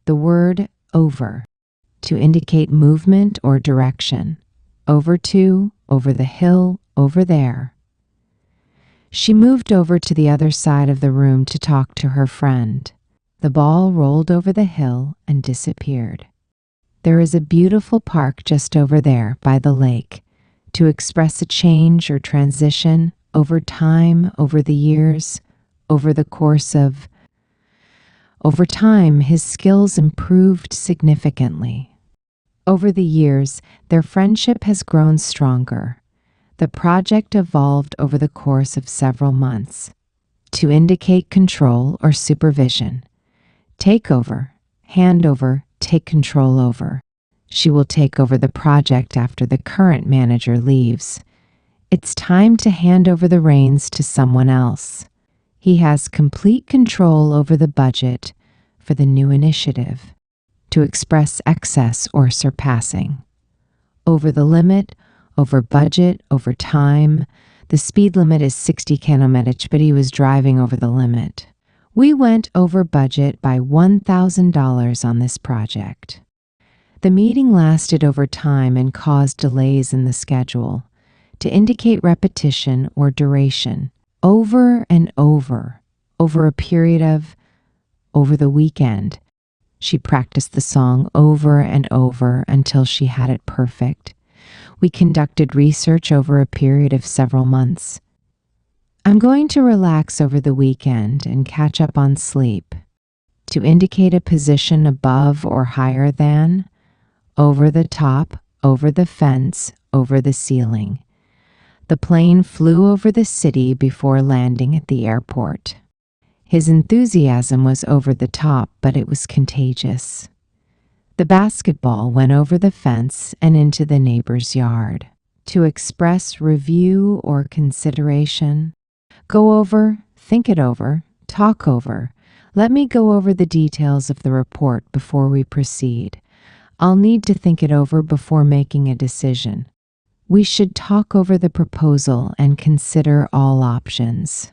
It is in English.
the word over to indicate movement or direction. Over to, over the hill, over there. She moved over to the other side of the room to talk to her friend. The ball rolled over the hill and disappeared. There is a beautiful park just over there by the lake. To express a change or transition over time, over the years, over the course of. Over time, his skills improved significantly. Over the years, their friendship has grown stronger. The project evolved over the course of several months. To indicate control or supervision. Take over, hand over, take control over. She will take over the project after the current manager leaves. It's time to hand over the reins to someone else. He has complete control over the budget for the new initiative. To express excess or surpassing. Over the limit, over budget, over time. The speed limit is 60 km, but he was driving over the limit. We went over budget by $1,000 on this project. The meeting lasted over time and caused delays in the schedule. To indicate repetition or duration. Over and over a period of, over the weekend. She practiced the song over and over until she had it perfect. We conducted research over a period of several months. I'm going to relax over the weekend and catch up on sleep. To indicate a position above or higher than, over the top, over the fence, over the ceiling. The plane flew over the city before landing at the airport. His enthusiasm was over the top, but it was contagious. The basketball went over the fence and into the neighbor's yard. To express review or consideration. Go over, think it over, talk over. Let me go over the details of the report before we proceed. I'll need to think it over before making a decision. We should talk over the proposal and consider all options.